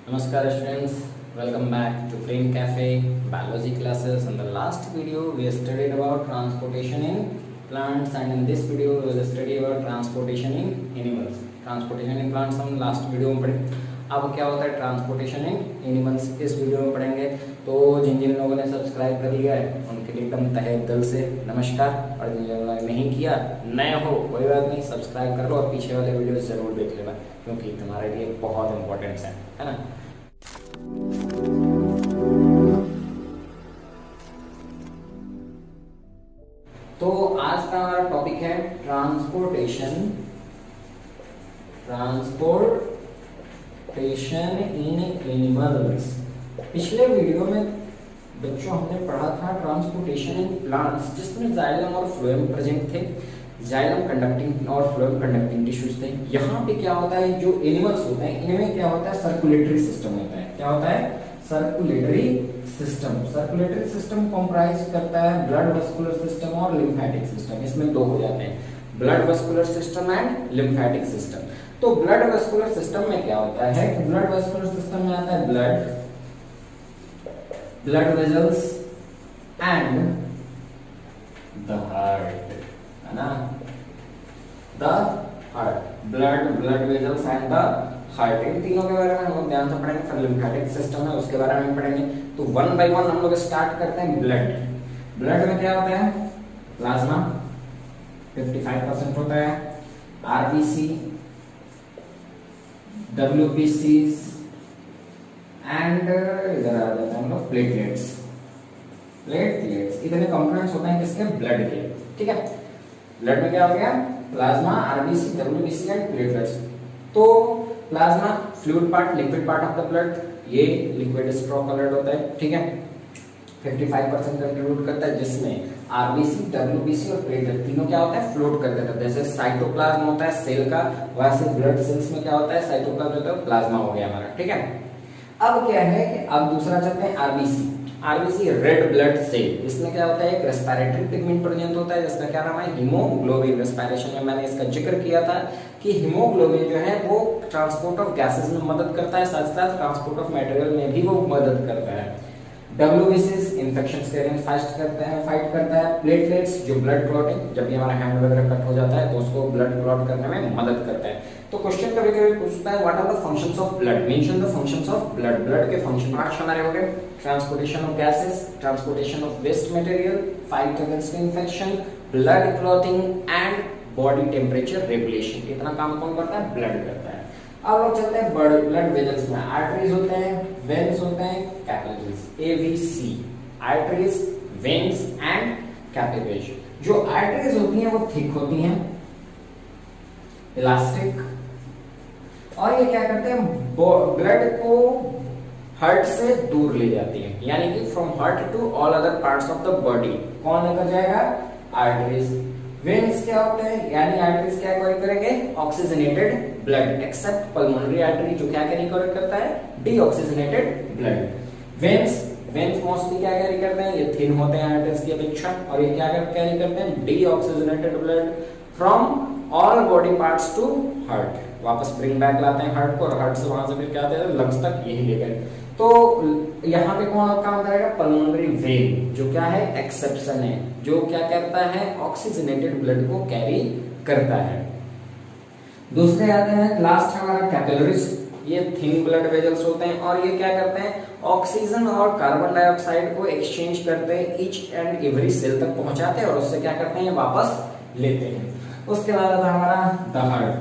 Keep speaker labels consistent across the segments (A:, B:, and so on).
A: Namaskar students, welcome back to Brain Cafe biology classes. In the last video we studied about transportation in plants, and in this video we will study about transportation in animals. Transportation in plants हम last video में पढ़े. अब क्या होता है transportation इन animals, इस video में पढ़ेंगे. तो जिन जिन लोगों ने सब्सक्राइब कर लिया है उनके लिए एकदम तहे दिल से नमस्कार, और जिन जिन लोगों ने नहीं किया, नए हो कोई बात नहीं, सब्सक्राइब कर लो और पीछे वाले वीडियो जरूर देख लेना क्योंकि तुम्हारे लिए बहुत इंपॉर्टेंट है ना. तो आज का हमारा टॉपिक है ट्रांसपोर्टेशन इन एनिमल्स. पिछले वीडियो में बच्चों हमने पढ़ा था ट्रांसपोर्टेशन इन प्लांट्स, जिसमें जाइलम और फ्लोएम प्रेजेंट थे. जाइलम कंडक्टिंग और फ्लोएम कंडक्टिंग टिश्यूज थे. यहाँ पे क्या होता है, जो एनिमल्स होते हैं इनमें क्या होता है, सर्कुलेटरी सिस्टम होता है. क्या होता है, circulatory system. Circulatory system comprise करता है ब्लड वेस्कुलर सिस्टम और लिम्फेटिक सिस्टम. इसमें दो हो जाते हैं, blood vascular system and lymphatic system. तो ब्लड वेस्कुलर सिस्टम में क्या होता है कि ब्लड वेस्कुलर सिस्टम में आता है blood vessels and the heart, है ना, the heart. Blood vessels and the heart, इन तीनों के बारे में हम लोग ध्यान से पढ़ेंगे. फिर लिम्फेटिक सिस्टम है उसके बारे में पढ़ेंगे. तो वन बाय वन हम लोग स्टार्ट करते हैं. ब्लड में क्या होता है, प्लाज्मा 55% होता है, आरबीसी, डब्ल्यूबीसीज एंड इधर आ जाते हैं हम लोग प्लेटलेट्स. इतने कंपोनेंट्स होते हैं किसके, ब्लड के. ठीक है, ब्लड में क्या हो गया, plasma, RBC, WBC and platelets. तो plasma fluid part, liquid part of the blood, ये लिक्विड स्ट्रॉ कलर्ड होता है. ठीक है, 55% कंट्रीब्यूट करता है, जिसमें आरबीसी, डब्ल्यूबीसी और प्लेटलेट तीनों क्या होता है, फ्लोट करते हैं. जैसे साइटोप्लाज्म होता है सेल का, वैसे ब्लड सेल्स में क्या होता है, साइटोप्लाज्म होता है, प्लाज्मा हो गया हमारा. ठीक है, अब क्या है कि अब दूसरा चलते हैं RBC. RBC red blood cell. इसमें क्या होता है, एक रेस्पिरेटरी पिगमेंट प्रेजेंट होता है जिसका क्या नाम है, हीमोग्लोबिन. रेस्पिरेशन में मैंने इसका जिक्र किया था कि हीमोग्लोबिन जो है वो ट्रांसपोर्ट ऑफ गैसेस में मदद करता है, साथ साथ ट्रांसपोर्ट ऑफ मटेरियल में भी वो मदद करता है. डब्ल्यूबीसीज इन्फेक्शंस के अगेंस्ट फाइट करता है. प्लेटलेट्स जो ब्लड क्लॉटिंग, जब भी हमारा हैंड वगैरह कट हो जाता है तो उसको ब्लड क्लॉट करने में मदद करता है. तो क्वेश्चन कभी कभी पूछता है what are the functions of blood, mention the functions of blood. Blood के फंक्शन 5 हमारे हो गए, transportation of gases, transportation of waste material, fight against infection, blood clotting and body temperature regulation. इतना काम कौन करता है, ब्लड करता है. अब लोग चलते हैं ब्लड वेजल्स में. आर्टरीज होते हैं, वेन्स होते हैं, capillaries. AVC, arteries, veins and capillaries. जो आर्टरीज होती हैं वो थिक होती हैं, इलास्टिक, और ये क्या करते हैं, ब्लड को हार्ट से दूर ले जाती है, यानी कि from heart to all other parts of the body. कौन लेकर जाएगा, आर्टरीज. वेन्स क्या होते हैं, यानी आर्टरीज क्या कैरी करेंगे, oxygenated blood, accept pulmonary artery जो क्या कैरी करता है, डीऑक्सीजनेटेड ब्लड. वेन्स मोस्टली क्या कैरी करते हैं, ये थिन होते हैं आर्टरीज की अपेक्षा, और ये क्या कैरी करते हैं, deoxygenated blood from all body parts to heart. वापस ब्रिंग बैक लाते हैं हार्ट को, और हार्ट से वहां से फिर क्या आते हैं, लंग्स तक, यही लेकर. तो यहाँ पे कौन काम करेगा, पल्मोनरी वेन, जो क्या है, एक्सेप्शन है, जो क्या करता है, ऑक्सीजनेटेड ब्लड को कैरी करता है. दूसरे आते हैं, लास्ट हमारा कैपिलरीज. ये थिन ब्लड वेजल्स होते हैं, और ये क्या करते हैं, ऑक्सीजन और कार्बन डाइऑक्साइड को एक्सचेंज करते हैं, ईच एंड एवरी सेल तक पहुंचाते हैं, और उससे क्या करते हैं, वापस लेते हैं. उसके बाद आता है हमारा द हार्ट.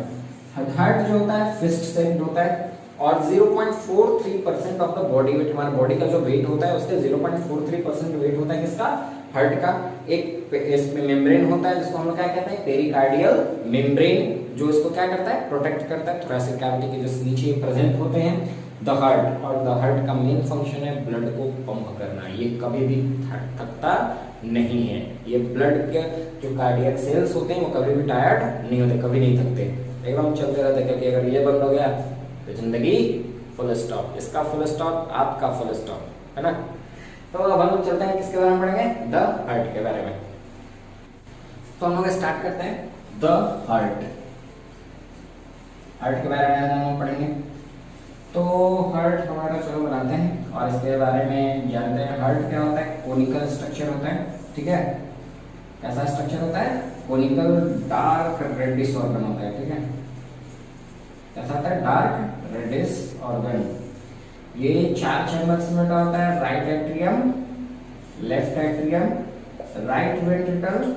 A: हार्ट जो होता है फिस्ट शेप्ड होता है, और 0.43% ऑफ द बॉडी वेट, हमारे बॉडी का जो वेट होता है उसके 0.43% वेट होता है किसका, हार्ट का. एक इसमें मेम्ब्रेन होता है जिसको हम लोग क्या कहते हैं, पेरिकार्डियल मेम्ब्रेन, जो इसको क्या करता है, प्रोटेक्ट करता है. थोरेसिक कैविटी के जो नीचे प्रेजेंट होते हैं द हार्ट. और द हार्ट का मेन फंक्शन है ब्लड को पंप करना. ये कभी भी थकता नहीं है. ये ब्लड के जो कार्डियक सेल्स होते हैं वो कभी भी टायर्ड नहीं होते, कभी नहीं थकते, एकदम चलते रहते. क्योंकि अगर ये बंद हो गया तो जिंदगी फुल स्टॉप. इसका फुल स्टॉप, आपका फुल स्टॉप, है ना. तो अब हम लोग चलते हैं किसके बारे में पढ़ेंगे, द हार्ट के बारे में. तो हम लोग स्टार्ट करते हैं द हार्ट. हार्ट के बारे में हम पढ़ेंगे. तो हार्ट हमारा चलो बनाते हैं और इसके बारे में जानते हैं। हार्ट क्या होता है? कोनिकल स्ट्रक्चर होता है, ठीक है। कैसा स्ट्रक्चर होता है? कोनिकल डार्क रेडिश ऑर्गन होता है, ठीक है। कैसा होता है? Dark reddish organ. ये 4 चैम्बर्स में होता है, right atrium, left atrium, right ventricle,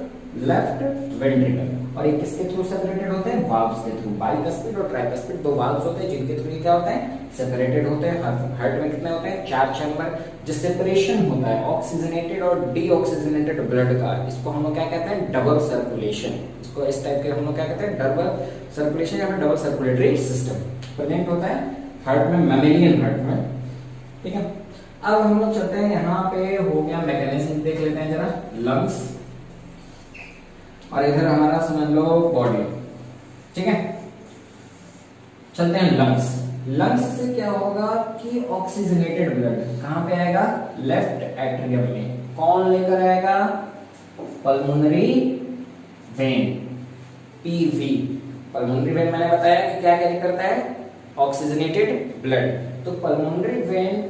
A: left ventricle. और ये किसके थ्रू सेपरेटेड होते हैं? वाल्व्स के थ्रू। बाइकस्पिड और ट्राइकस्पिड 2 वाल्व्स होते हैं जिनके थ्रू क्या होता है? सेपरेटेड होते हैं। हार्ट में कितने होते हैं? 4 चैम्बर। जो सेपरेशन होता है ऑक्सीजनेटेड और डीऑक्सीजनेटेड ब्लड का, इसको हम लोग क्या कहते हैं? Double circulation. इसको इस टाइप के हम लोग क्या कहते हैं? डबल सर्कुलेशन या फिर डबल सर्कुलेटरी सिस्टम प्रेजेंट होता है हार्ट में, मैमेलियन हार्ट में, ठीक है। अब हम लोग चलते हैं, यहाँ पे हो गया मैकेनिज्म देख लेते हैं जरा। लंग्स और इधर हमारा समझ लो बॉडी, ठीक है। चलते हैं लंग्स। लंग्स से क्या होगा कि ऑक्सीजनेटेड ब्लड कहां पे आएगा? लेफ्ट एट्रियम में। कौन लेकर आएगा? Pulmonary when, PV. Pulmonary vein मैंने बताया कि क्या कैरी करता है? Oxygenated blood. तो पल्मोनरी वेन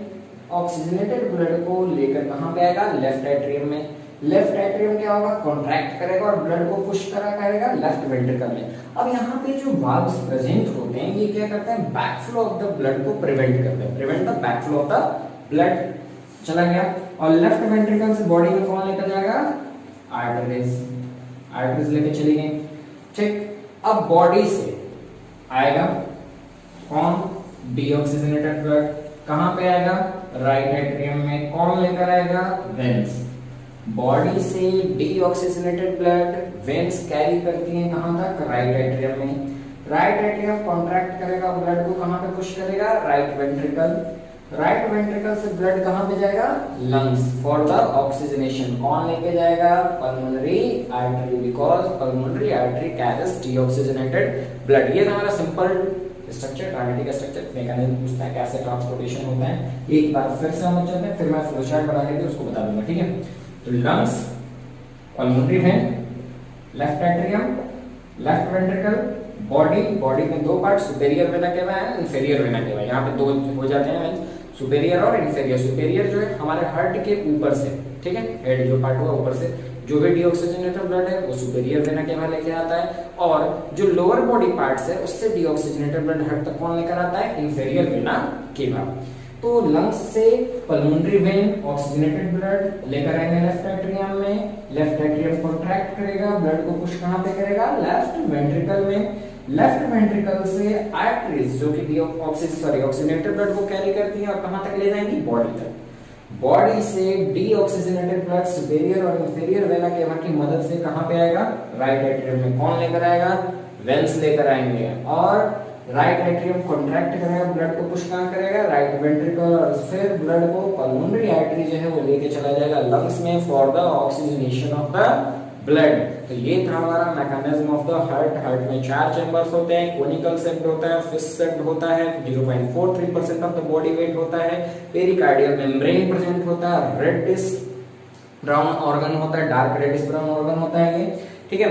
A: ऑक्सीजनेटेड ब्लड को लेकर कहां पे आएगा? लेफ्ट एट्रियम में। लेफ्ट एट्रियम क्या होगा? कॉन्ट्रैक्ट करेगा और ब्लड को पुश करेगा लेफ्ट वेंट्रिकल में। अब यहाँ पे जो वाल्व्स प्रेजेंट होते हैं ये क्या करते हैं? बैकफ्लो ऑफ द ब्लड को प्रिवेंट करते हैं, prevent the backflow of the blood. चला गया। और लेफ्ट वेंट्रिकल से बॉडी में कौन लेकर जाएगा? आर्टरीज। आर्टरीज लेके चली गई, ठीक। अब बॉडी से आएगा कौन? Deoxygenated blood. कहां पे आएगा? राइट एट्रियम में। कौन लेकर आएगा? वेन्स। बॉडी से डीऑक्सीजनेटेड ब्लड वेन्स कैरी करती हैं कहां तक? राइट एट्रियम में। राइट एट्रियम कॉन्ट्रैक्ट करेगा, ब्लड को कहां पे पुश करेगा? Right ventricle. राइट वेंट्रिकल से ब्लड कहां पे जाएगा? Lungs for the oxygenation. कौन लेके जाएगा? Pulmonary artery, because pulmonary artery carries deoxygenated blood. ये हमारा सिंपल स्ट्रक्चर, ट्राइमेटिक स्ट्रक्चर, मैकेनिज्म पूछता है कैसे ट्रांसपोर्टेशन होता है। एक बार फिर से हम चलते हैं, फिर मैं फ्लो चार्ट बना के उसको बता दूंगा, ठीक है। तो lungs, pulmonary vein, left atrium, left ventricle, body. Body में 2 पार्ट, सुपेरियर वेना केवा है, इंफीरियर वेना केवा। यहाँ पे 2 हो जाते हैं, सुपेरियर और इंफीरियर। सुपेरियर जो है हमारे हार्ट के ऊपर से, ठीक है, हेड जो पार्ट हुआ ऊपर से, जो भी डीऑक्सीजनेटेड ब्लड है वो सुपेरियर वेना केवा लेके आता है। और जो लोअर बॉडी पार्ट्स है उससे डीऑक्सीजनेटेड ब्लड हार्ट तक कौन लेकर आता है? Inferior vena cava. तो लंग्स से पल्मोनरी वेन ऑक्सीजनेटेड ब्लड लेकर आएंगे लेफ्ट एट्रियम में। लेफ्ट एट्रियम कॉन्ट्रैक्ट करेगा, ब्लड को पुश कहां पे करेगा? लेफ्ट वेंट्रिकल में। लेफ्ट वेंट्रिकल से आर्टरीज जो कि ऑक्सीजनेटेड ब्लड को कैरी करती हैं और कहां तक ले जाएंगी? बॉडी तक। बॉडी से डीऑक्सीजनेटेड ब्लड सुपेरियर और इंफीरियर वेना केवा की मदद से कहां पे आएगा? राइट एट्रियम में। कौन लेकर आएगा? वेन्स लेकर आएंगे। और राइट एट्रियम कॉन्ट्रैक्ट करेगा, ब्लड को पुश कहां करेगा? Right ventricle. और फिर ब्लड को पल्मोनरी आर्टरी जो है वो लेके चला जाएगा लंग्स में for the oxygenation of the blood. तो ये था हमारा mechanism of the heart. Heart में 4 चैम्बर्स होते हैं, कोनिकल शेप्ड होता है, फिश शेप्ड होता है, 0.43% ऑफ द बॉडी वेट होता है, पेरिकार्डियल मेम्ब्रेन प्रेजेंट होता है, रेडिश ब्राउन ऑर्गन होता है, डार्क रेडिश ब्राउन ऑर्गन होता है ये, ठीक है।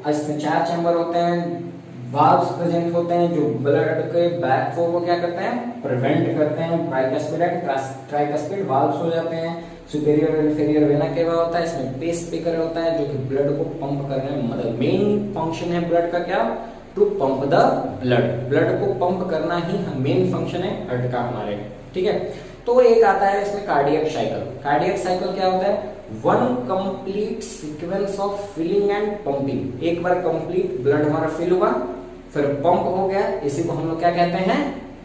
A: इसमें 4 चैम्बर होते हैं, वाल्व्स प्रेजेंट होते हैं जो ब्लड के बैकफ्लो को क्या करते हैं? प्रिवेंट करते हैं। ट्राइकस्पिड एंड ट्राइकस्पिड वाल्व्स हो जाते हैं। सुपेरियर और इंफीरियर वेना केवा होता है, इसमें पेस मेकर होता है जो कि ब्लड को पंप करने में मदद। मेन फंक्शन है ब्लड का क्या? To pump the blood. Blood को पंप करना ही मेन फंक्शन है हार्ट का हमारे, ठीक है। तो एक आता है इसमें कार्डियक साइकिल। कार्डियक साइकिल क्या होता है? One complete sequence of filling and pumping. एक बार कंप्लीट ब्लड हमारा फिल हुआ, फिर पंप हो गया, इसी को हम लोग क्या कहते हैं?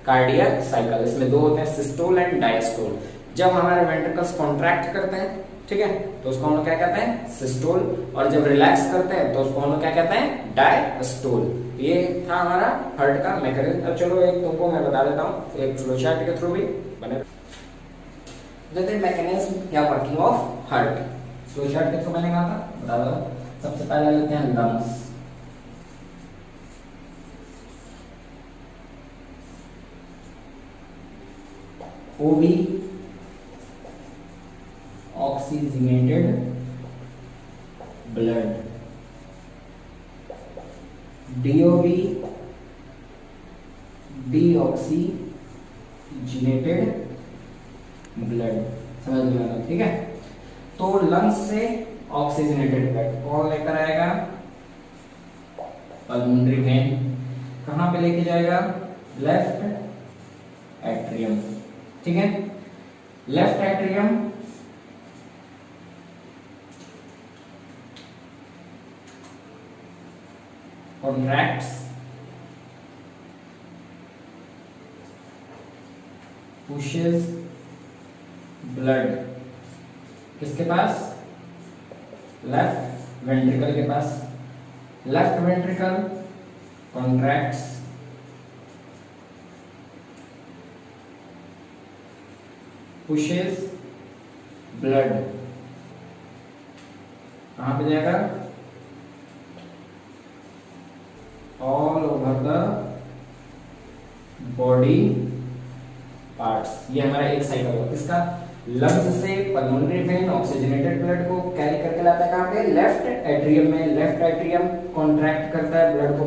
A: Cardiac cycle. इसमें 2 होते हैं, सिस्टोल एंड डायस्टोल। जब हमारे वेंट्रिकल्स कॉन्ट्रैक्ट करते हैं, ठीक है, तो उसको हम लोग क्या कहते हैं? सिस्टोल। और जब रिलैक्स करते हैं तो उसको हम लोग क्या कहते हैं? डायस्टोल। ये था हमारा हार्ट का मैकेनिज्म। अब चलो एक तुमको मैं बता देता हूँ एक फ्लोचार्ट के थ्रू भी बने जैसे मैकेनिज्म या वर्किंग ऑफ हार्ट। फ्लोचार्ट के थ्रू मैंने कहा था, बता दो। सबसे पहले लेते हैं lungs. OB oxygenated blood, DOB deoxygenated oxygenated blood, समझ में आ रहा है? ठीक है, तो लंग्स से ऑक्सीजनेटेड ब्लड कौन लेकर आएगा? Pulmonary vein. कहां पे लेके जाएगा? Left atrium. ठीक है, left atrium contracts, pushes blood किसके पास? लेफ्ट वेंट्रिकल के पास। Left ventricle contracts, pushes blood कहां पे जाएगा? All over the body parts. ये हमारा एक साइकिल होगा किसका? लंग्स से पल्मोनरी वेन ऑक्सीजनेटेड ब्लड को कैरी करके लाता है कहां पे? लेफ्ट एट्रियम में। लेफ्ट एट्रियम कॉन्ट्रैक्ट करता है ब्लड को,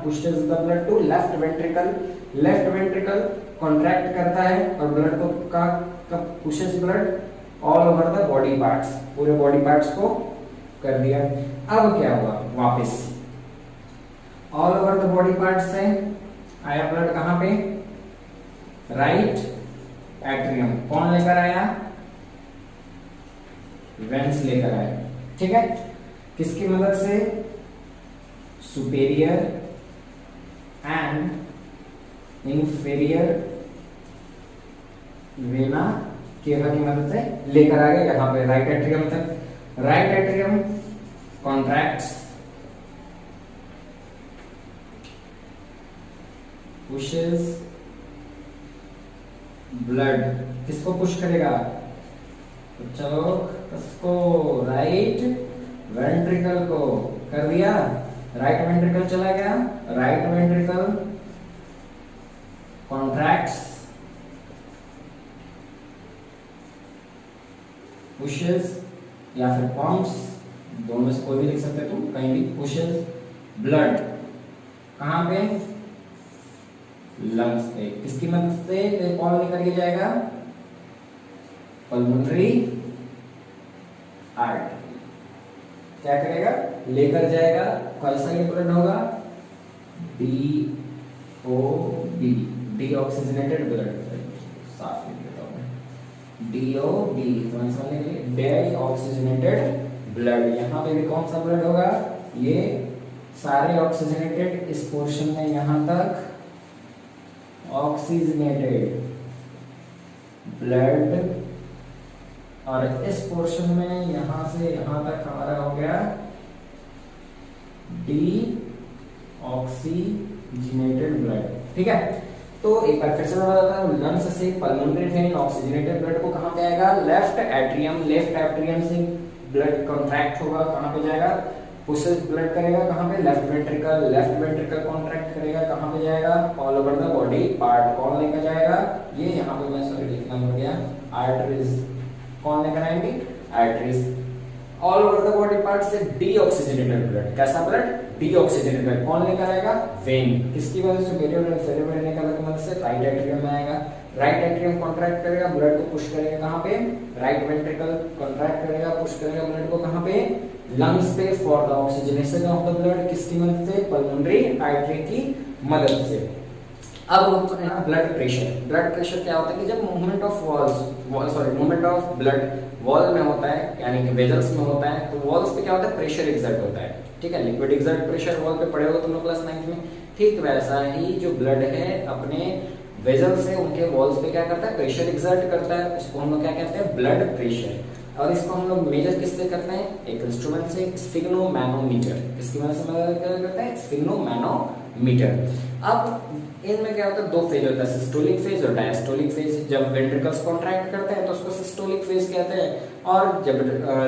A: pushes the blood to left ventricle. Left ventricle contract करता है और ब्लड को का pushes blood all over the body parts, पूरे बॉडी पार्ट्स को कर दिया। अब क्या हुआ? वापस all over the body part से आया ब्लड कहां पे? Right atrium. कौन लेकर आया? वेंस लेकर आया। ठीक है, किसकी मदद से? Superior end inferior vena cava की मदद से लेकर आ गए यहां पे राइट एट्रियम तक। Right atrium contracts, pushes blood. किसको पुश करेगा? तो चलो किसको? राइट वेंट्रिकल को कर दिया। राइट वेंट्रिकल चला गया, राइट वेंट्रिकल कॉन्ट्रैक्ट्स, पुशेस या फिर पंप्स, दोनों में से कोई भी लिख सकते हो तुम, कहीं भी। पुशेस ब्लड कहां पे? लंग्स पे। किसकी मदद से? कौन लेकर के जाएगा? पल्मोनरी आर्टरी क्या करेगा? लेकर जाएगा। कैसा ये ब्लड होगा? DOB, deoxygenated blood. साफ लिख देता हूं, DOB समझने के लिए, डीऑक्सीजनेटेड ब्लड। यहाँ पे भी कौन सा ब्लड होगा? ये सारे ऑक्सीजनेटेड, इस पोर्शन में यहां तक ऑक्सीजनेटेड ब्लड, और इस पोर्शन में यहां से यहां तक हमारा हो गया डी ऑक्सीजनेटेड ब्लड। ठीक है, तो एक बार फिर से मैं बताता हूं, लंग्स से पल्मोनरी वेन ऑक्सीजनेटेड ब्लड को कहां पे आएगा? Left atrium. लेफ्ट एट्रियम से ब्लड कॉन्ट्रैक्ट होगा, कहां पे जाएगा? पुशेस ब्लड करेगा कहां पे? Left ventricle. Left ventricle contract करेगा कहां पे जाएगा? All over the body part. कौन लेकर जाएगा? ये यहां पे मैं सॉरी लिखना भूल गया, आर्टरीज। कौन लेकर आएंगे? Arteries. All over the body part से डीऑक्सीजनेटेड ब्लड। कैसा ब्लड? Deoxygenated blood. कौन लेकर आएगा? वेन। किसकी वजह से? सुपेरियर और इंफीरियर वेन निकालने की मदद से राइट एट्रियम में आएगा। राइट एट्रियम कॉन्ट्रैक्ट करेगा, ब्लड को पुश करेगा कहां पे? राइट वेंट्रिकल कॉन्ट्रैक्ट करेगा, पुश करेगा ब्लड को कहां पे? लंग्स पे, for the oxygenation of the blood. किसकी मदद से? पल्मोनरी आर्टरी की मदद से। अब ब्लड प्रेशर। ब्लड प्रेशर क्या होता है कि जब movement of movement of blood wall में होता है, यानी कि वेजल्स में होता है, तो वॉल्स पे क्या होता है? प्रेशर एक्सर्ट होता है। ठीक है, लिक्विड एक्सर्ट प्रेशर वॉल पे पढ़े हो तुम लोग क्लास 9 में। ठीक वैसा ही जो ब्लड है अपने वेजल से उनके वॉल्स पे क्या करता है? प्रेशर एक्सर्ट करता है। उसको हम लोग क्या कहते हैं? Blood pressure. और इसको हम लोग मेजर किससे करते हैं? एक इंस्ट्रूमेंट से, स्फिग्नोमैनोमीटर। इसकी मदद से मेजर करते हैं, स्फिग्नोमैनोमीटर। अब इनमें क्या होता है? दो फेज होता है, सिस्टोलिक फेज और डायस्टोलिक फेज। जब वेंट्रिकल्स कॉन्ट्रैक्ट करते हैं तो उसको सिस्टोलिक फेज कहते हैं, और जब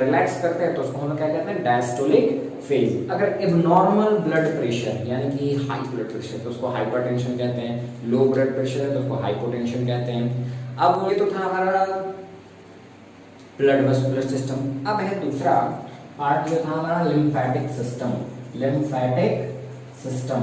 A: रिलैक्स करते हैं तो उसको हम लोग क्या कहते हैं? Diastolic phase. अगर एबनॉर्मल ब्लड प्रेशर यानी कि हाई ब्लड प्रेशर तो उसको हाइपरटेंशन कहते हैं। लो ब्लड प्रेशर है तो उसको हाइपोटेंशन कहते हैं। अब ये तो था हमारा ब्लड वेस्कुलर सिस्टम। अब है दूसरा पार्ट जो था हमारा lymphatic system. Lymphatic system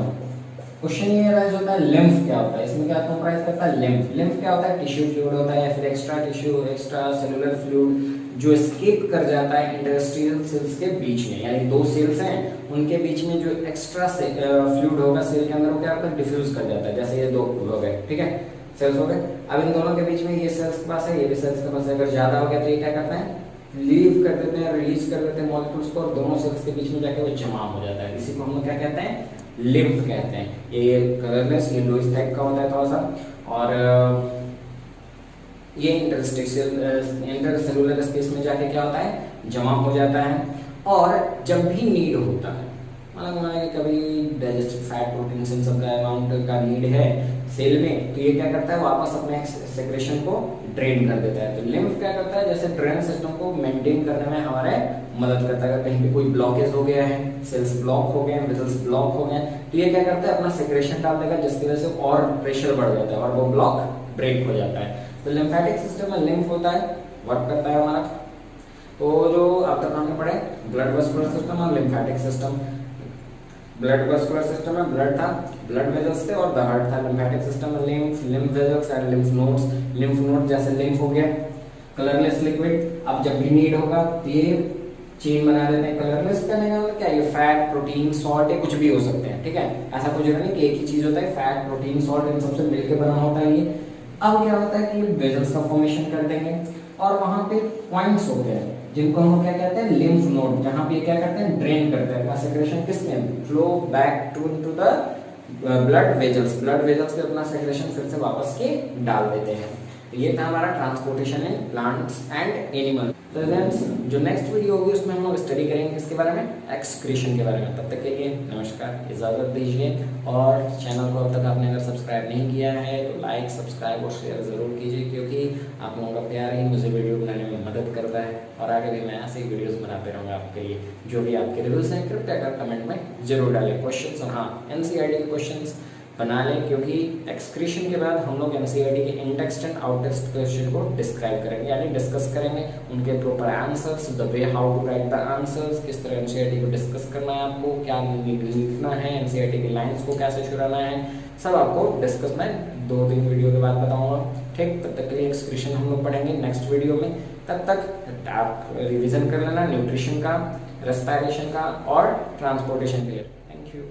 A: question ये राइज होता है लिम्फ क्या होता है, इसमें क्या कंप्राइज करता है लिम्फ। लिम्फ क्या होता है, टिश्यू फ्लूइड होता है या फिर extra tissue extra cellular fluid जो एस्केप कर जाता है इंटरस्टिशियल सेल्स के बीच में, यानी दो सेल्स हैं उनके बीच में जो एक्स्ट्रा फ्लूइड होगा सेल के अंदर वो क्या होता है डिफ्यूज कर जाता है, जैसे ये दो हो गए, ठीक है सेल्स हो गए। अब इन दोनों के बीच में ये सेल्स के पास है ये भी सेल्स के पास है, अगर ज्यादा हो गया तो ये क्या करते हैं लीव कर देते हैं, रिलीज कर देते हैं मॉलिक्यूल्स को और दोनों सेल्स के बीच में जाके वो जमा हो जाता है, इसी को हम लोग क्या कहते हैं लिम्फ कहते हैं। ये कलरलेस येलोइश टाइप का होता है थोड़ा सा, और ये इंटरसेलुलर स्पेस में जाके क्या होता है जमा हो जाता है। और जब भी नीड होता है, मतलब कभी डाइजेस्टिव फैट प्रोटीन इन सब का अमाउंट का नीड है सेल में, तो ये क्या करता है वापस अपने सेक्रेशन को ड्रेन कर देता है। तो लिम्फ क्या करता है जैसे ड्रेन सिस्टम को मेंटेन करने में हमारे मदद करता है। अगर कहीं पे कोई ब्लॉकेज हो गया है, सेल्स ब्लॉक हो गए हैं, वेसल्स ब्लॉक हो गए हैं, तो ये क्या करता है अपना सेक्रेशन डाल देगा जिसकी वजह से और प्रेशर बढ़ जाता है और वो ब्लॉक ब्रेक हो जाता है। तो लिम्फेटिक सिस्टम में लिम्फ होता है, वर्क करता है हमारा। तो जो आप तक हमने पढ़े ब्लड वेस्कुलर सिस्टम और lymphatic system. Blood vascular system में ब्लड था, ब्लड वेजल्स थे और द हार्ट था। लिम्फेटिक सिस्टम में lymph vessels and lymph nodes. Lymph node जैसे लिम्फ हो गया कलरलेस लिक्विड, अब जब भी नीड होगा तो ये चेन बना देते हैं। कलरलेस करने का मतलब क्या, ये फैट प्रोटीन सॉल्ट ये कुछ भी हो सकते हैं, ठीक है ऐसा कुछ नहीं कि एक ही चीज होता है, फैट प्रोटीन सॉल्ट इन सबसे मिलकर बना होता है ये। अब क्या होता है कि वेजल्स का फॉर्मेशन कर देंगे और वहां पे पॉइंट्स होते हैं जिनको हम क्या कहते हैं लिम्फ नोड, जहां पे क्या करते हैं ड्रेन करते हैं अपना सेक्रेशन किसमें flow back to into the blood vessels. Blood vessels पे अपना सेक्रेशन फिर से वापस के डाल देते हैं। तो ये था हमारा transportation in plants and animal. तो फ्रेंड्स जो नेक्स्ट वीडियो होगी उसमें हम लोग स्टडी करेंगे किसके बारे में, एक्सक्रीशन के बारे में। तब तक के लिए नमस्कार, इजाजत दीजिए। और चैनल को अब तक आपने अगर सब्सक्राइब नहीं किया है तो लाइक सब्सक्राइब और शेयर जरूर कीजिए, क्योंकि आप लोगों का प्यार ही मुझे वीडियो बनाने में मदद करता है और आगे भी मैं ऐसे ही वीडियोस बनाते रहूँगा आपके लिए। जो भी आपके रिव्यूज हैं कृपया कर कमेंट में जरूर डालें। क्वेश्चन हाँ एनसीईआरटी के क्वेश्चन बना लें, क्योंकि एक्सक्रीशन के बाद हम लोग एनसीईआरटी के इंटेक्स्ट एंड आउटटेक्स्ट क्वेश्चन को डिस्क्राइब करेंगे, यानी डिस्कस करेंगे उनके proper answers, the way how to write the answers, किस तरह एनसीईआरटी को डिस्कस करना है, आपको क्या लिखना है, एनसीईआरटी की लाइंस को कैसे छुड़ाना है, सब आपको डिस्कस मैं 2-3 वीडियो के बाद बताऊंगा। ठीक, तब तक के लिए एक्सक्रीशन हम लोग पढ़ेंगे नेक्स्ट वीडियो में। तब तक आप रिविजन कर लेना न्यूट्रिशन का, रेस्पिरेशन का और ट्रांसपोर्टेशन के लिए। Thank you.